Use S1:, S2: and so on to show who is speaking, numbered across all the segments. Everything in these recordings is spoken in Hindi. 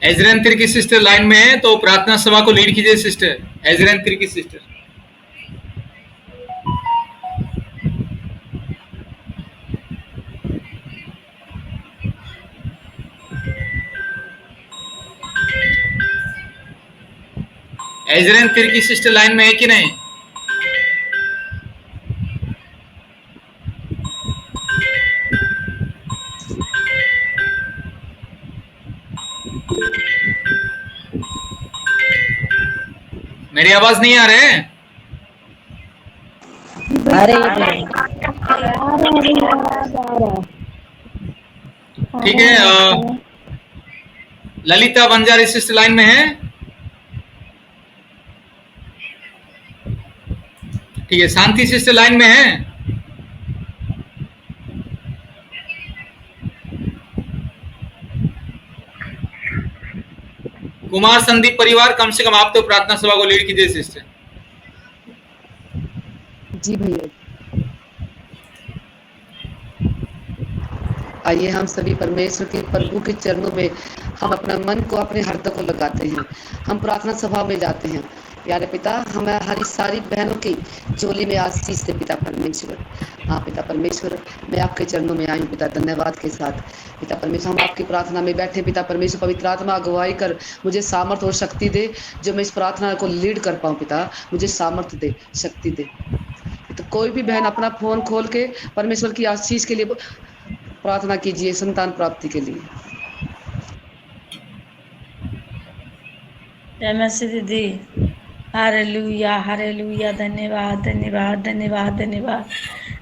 S1: एजरन तिर्की सिस्टर लाइन में है तो प्रार्थना सभा को लीड कीजिए sister Ezran Tirkey sister. Ezran Tirkey sister line में है कि नहीं? मेरी आवाज नहीं आ रही है? ठीक है। ललिता बंजारी सिस्टर लाइन में है। ठीक है। शांति सिस्टर लाइन में है। कुमार संदीप परिवार, कम से कम आप तो प्रार्थना सभा को लीड कीजिए सिस्टर।
S2: जी भैया। आइए हम सभी परमेश्वर के प्रभु के चरणों में हम अपना मन को, अपने हृदय को लगाते हैं। हम प्रार्थना सभा में जाते हैं। प्यारे पिता, हमारी सारी बहनों की झोली में आशीष दे पिता परमेश्वर। हाँ पिता परमेश्वर, मैं आपके चरणों में आई हूँ पिता, धन्यवाद के साथ। पिता परमेश्वर, हम आपकी प्रार्थना में बैठे पिता परमेश्वर, पवित्र आत्मा अगुवाई कर मुझे सामर्थ्य और शक्ति दे, जो मैं इस प्रार्थना को लीड कर पाऊँ पिता। मुझे सामर्थ्य दे, शक्ति दे। तो कोई भी बहन अपना फोन खोल के परमेश्वर की आशीष के लिए प्रार्थना कीजिए, संतान प्राप्ति के लिए।
S3: जय मसीह दीदी। Hallelujah hallelujah. धन्यवाद धन्यवाद धन्यवाद धन्यवाद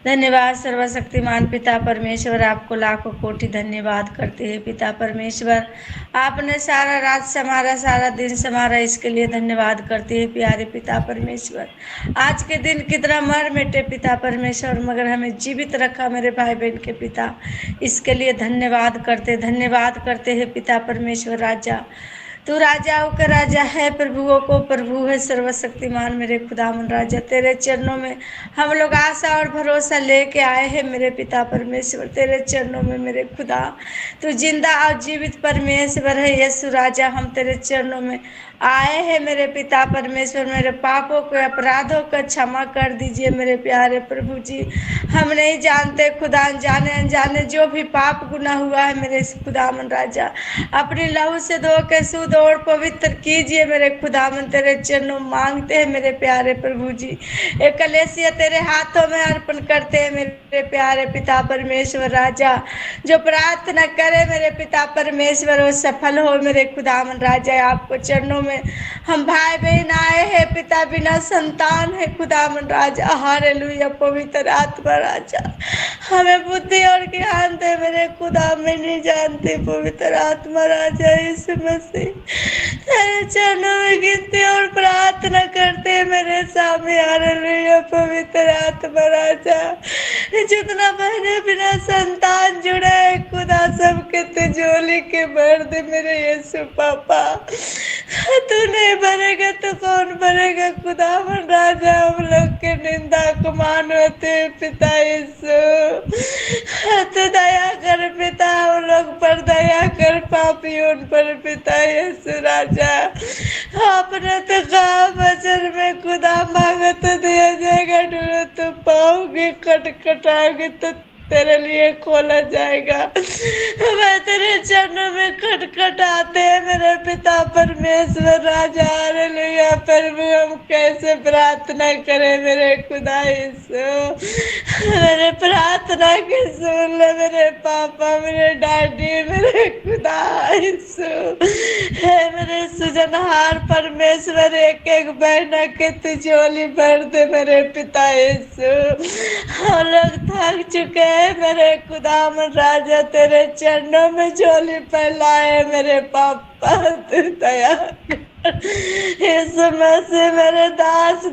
S3: धन्यवाद सर्वशक्तिमान पिता परमेश्वर, आपको लाखों कोटि धन्यवाद करते हैं पिता परमेश्वर। आपने सारा रात संभाला, सारा दिन संभाला, इसके लिए धन्यवाद करते हैं प्यारे पिता परमेश्वर। आज के दिन कितना मर मिटे पिता परमेश्वर, मगर हमें जीवित रखा मेरे भाई बहन के पिता, इसके लिए धन्यवाद करते हैं पिता परमेश्वर। राजा तू राजाओं का राजा है, प्रभुओं को प्रभु है, सर्वशक्तिमान मेरे खुदावन राजा। तेरे चरणों में हम लोग आशा और भरोसा लेके आए हैं मेरे पिता परमेश्वर। तेरे चरणों में मेरे खुदा, तू जिंदा और जीवित परमेश्वर है यीशु राजा। हम तेरे चरणों में आए हैं मेरे पिता परमेश्वर। मेरे पापों को, अपराधों को क्षमा कर दीजिए मेरे प्यारे प्रभु जी। हम नहीं जानते खुदा, जाने अनजाने जो भी पाप गुनाह हुआ है मेरे खुदावन राजा, अपनी लहू से धो के शुद्ध और पवित्र कीजिए मेरे खुदावन। तेरे चरणों मांगते हैं मेरे प्यारे प्रभु जी। एक कलेसिया तेरे हाथों में अर्पण करते हैं मेरे प्यारे पिता परमेश्वर राजा। जो प्रार्थना करे मेरे पिता परमेश्वर वो सफल हो मेरे खुदावन राजा। आपको चरणों में हम भाई बहन आए हैं पिता, बिना संतान है खुदावन राजा। हालेलुया पवित्र आत्मा राजा, हमें बुद्धि और ज्ञान दे मेरे खुदा, मैं नहीं जानती पवित्र आत्मा राजा। यीशु मसीह तेरे चरणों में गिनती और प्रार्थना करते हैं मेरे सामने। हालेलुया पवित्र आत्मा राजा, जितना बहने बिना संतान जुड़े है खुदा, सबके तिजोरी के भर दे मेरे यीशु पापा। तू नहीं भरेगा तो कौन भरेगा खुदावन राजा। हम लोग के निंदा को मानते पिता यीशु, तू दया कर पिता, हम लोग पर दया कर, पापियों पर पिता यीशु राजा। आपने तो कहा वचन में खुदा, मांगो तो दिया जाएगा, ढूंढो तो पाओगे, खटखटाओगे तो तेरे लिए खोला जाएगा। मैं तेरे चरणों में खटखटाते हैं मेरे पिता परमेश्वर राजा। हालेलुया प्रभु, हम कैसे प्रार्थना करें मेरे खुदा यीशु। मेरे प्रार्थना के सुन ले मेरे पापा, मेरे डैडी, मेरे खुदा यीशु। हे मेरे सुजनहार परमेश्वर, एक एक बहना के तिजोरी भर दे मेरे पिता यीशु। हम लोग थक चुके हैं मेरे खुदावन राजा, तेरे चरणों में झोली फैलाए मेरे पापा, तू दया यीशु मसीह। मेरे दास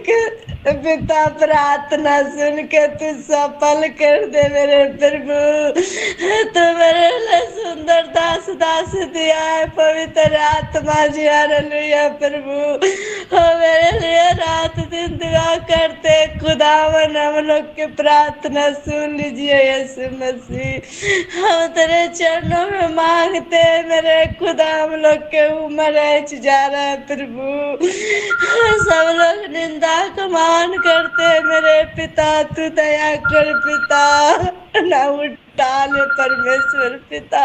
S3: के पिता प्रार्थना सुन के तू सफल कर दे मेरे प्रभु। तू मेरे लिए सुंदर दास दिया है पवित्र आत्मा जी। हालेलुया प्रभु, हो मेरे लिए रात दिन दुआ करते खुदावन। हम लोग की प्रार्थना सुन लीजिए यीशु मसीह। हम तेरे चरणों में मांगते मेरे खुदा, हम लोग के उम्र जा रहा है प्रभु। सब लोग निंदा को मान करते मेरे पिता, तू दया कर पिता, ना उठा ले परमेश्वर पिता।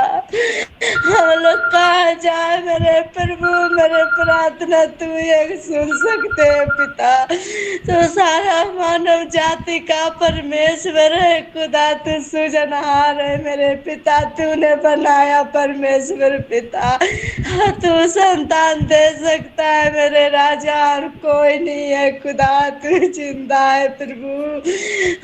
S3: हम हम लोग कहाँ जाए मेरे प्रभु, मेरे प्रार्थना तू एक सुन सकते हैं पिता। तो सारा मानव जाति का परमेश्वर है खुदा, तू सृजनहार है मेरे पिता, तूने बनाया परमेश्वर पिता। हाँ, तू संतान दे सकता है मेरे राजा, और कोई नहीं है खुदा, तू जिंदा है प्रभु।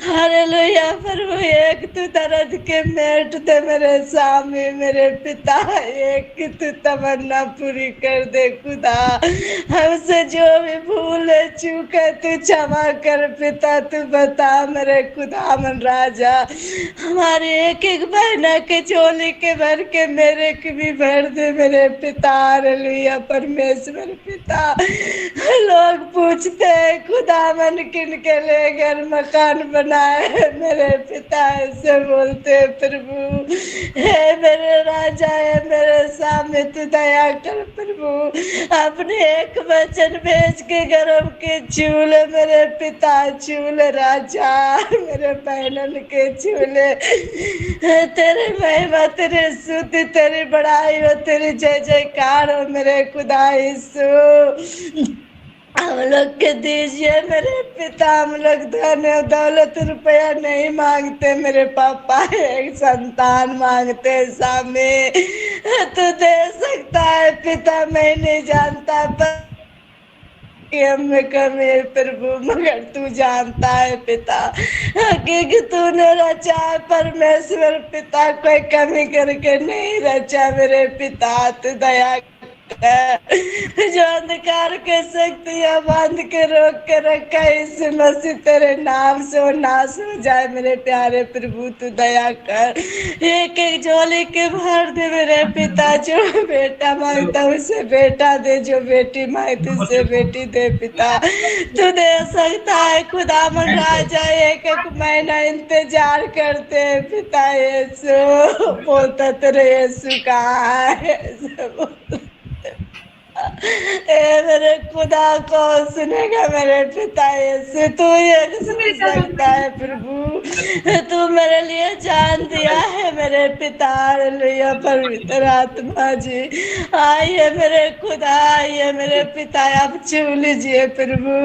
S3: हालेलुया प्रभु, एक तू दर्द के मेट दे मेरे स्वामी मेरे पिता, एक तू तमन्ना पूरी कर दे खुदा। हमसे जो भी भूल चूक है तू क्षमा कर पिता, तू बता मेरे खुदा मन राजा। हमारे एक एक बहना के चोली के भर के मेरे के भी भर दे मेरे पिता। हालेलुया परमेश्वर पिता। लोग पूछते हैं खुदा मन किन के लिए घर मकान बनाए है मेरे पिता, ऐसे बोलते हैं प्रभु। हे मेरे राजा, है मेरे सामने तू दया कर प्रभु, अपने एक वचन भेज के गरम के चूल्हे मेरे पिता, चूल्हे राजा मेरे बहनन के चूल्हे। तेरे महिमा, तेरे स्तुति, तेरी बड़ाई हो, तेरी जय जयकार हो मेरे खुदा यीशु। हम लोग के दीजिए मेरे पिता, हम लोग धन दौलत रुपया नहीं मांगते मेरे पापा, एक संतान मांगते स्वामी। तू दे सकता है पिता, मैं नहीं जानता पर हमें कमी है प्रभु, मगर तू जानता है पिता, क्योंकि तूने रचा है परमेश्वर पिता, कोई कमी करके नहीं रचा मेरे पिता। तू दया जो अंधकार के शक्तियां बांध के रोक के रखा है इस मसीह तेरे नाम से वो नाश हो जाए मेरे प्यारे प्रभु। तू दया कर, एक एक झोली के भर दे मेरे पिता, जो बेटा मांगता उसे बेटा दे, जो बेटी मांगती उसे बेटी दे पिता। तू दे सकता है खुदा मन राजा, एक एक महीना इंतजार करते हैं पिता यीशु। बोलता तेरे यीशु कहाँ है, ए मेरे खुदा को सुनेगा मेरे पिता यीशु, तू ये सुन सकता है प्रभु। तू मेरे लिए जान दिया है मेरे पिता। हालेलुया पवित्र आत्मा जी आइए मेरे खुदा, आइए मेरे पिता, आप छू लीजिए प्रभु।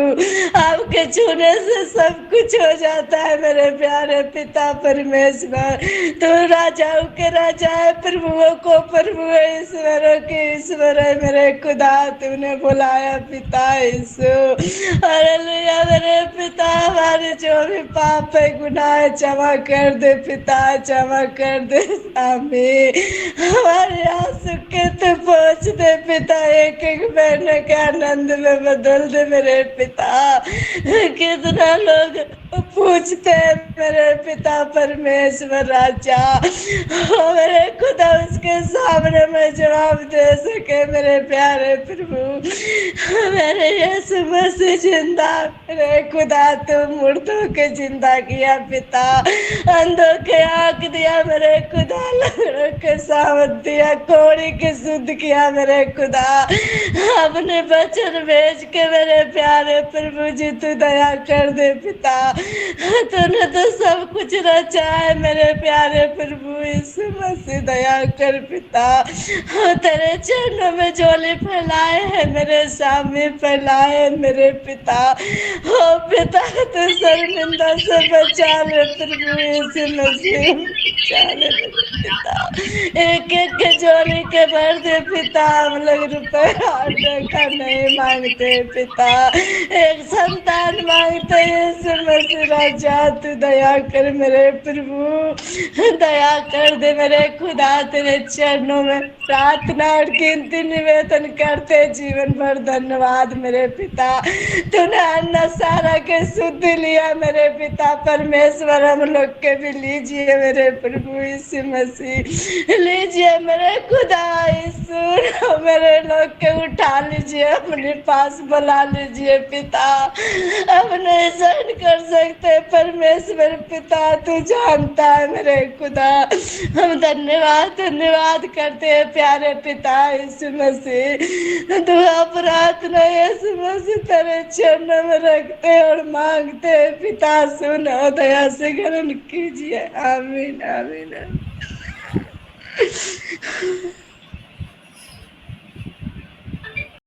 S3: आपके छूने से सब कुछ हो जाता है मेरे प्यारे पिता परमेश्वर। तू राजाओं के राजा है, प्रभुओं को प्रभु है, ईश्वरों के ईश्वर है मेरे खुदा। तूने बुलाया पिता यीशु। हालेलुया मेरे पिता, हमारे जो भी पाप है गुनाह है क्षमा कर दे पिता, क्षमा कर दे स्वामी। हमारे आंसू के तू पहुँच दे पिता, एक एक बहन के आनंद में बदल दे मेरे पिता। कितना लोग पूछते हैं मेरे पिता परमेश्वर राजा, मेरे खुदा उसके सामने मैं जवाब दे सके मेरे प्यारे प्रभु। मेरे यीशु मसीह जिंदा, मेरे खुदा तू मुर्दों के जिंदा किया पिता, अंधों के आँख दिया मेरे खुदा, लंगड़ों के सावत दिया, कोढ़ी के शुद्ध किया मेरे खुदा। अपने वचन भेज के मेरे प्यारे प्रभु जी तू दया कर दे पिता। तूने तो सब कुछ रचा है मेरे प्यारे प्रभु यीशु मसीह, दया कर पिता। तेरे चरणों में झोली फैलाए है मेरे सामने, फैलाए मेरे पिता। हो पिता तू शर्मिंदा से बचा ले प्रभु यीशु मसीह, बचा ले मेरे पिता। एक एक के झोली के भर दे पिता, हम लोग रुपया का नहीं मांगते पिता, एक संतान मांगते यीशु मसीह राजा। तू दया कर मेरे प्रभु, दया कर दे मेरे खुदा। तेरे चरणों में प्रार्थना और कीमती निवेदन करते जीवन भर धन्यवाद मेरे पिता। तूने अन्ना सारा के शुद्ध लिया मेरे पिता परमेश्वर, हम लोग के भी लीजिए मेरे प्रभु यीशु मसीह, लीजिए मेरे खुदा यीशु, मेरे लोग के उठा लीजिए, अपने पास बुला लीजिए पिता। अब नहीं सहन कर सकते परमेश्वर पिता, तू जानता है मेरे खुदा। हम धन्यवाद धन्यवाद करते हैं प्यारे पिता यीशु मसीह। दुआ प्रार्थना यीशु मसीह तेरे चरणों में रखते और मांगते हैं पिता, सुनो दया से ग्रहण कीजिए। आमीन आमीन।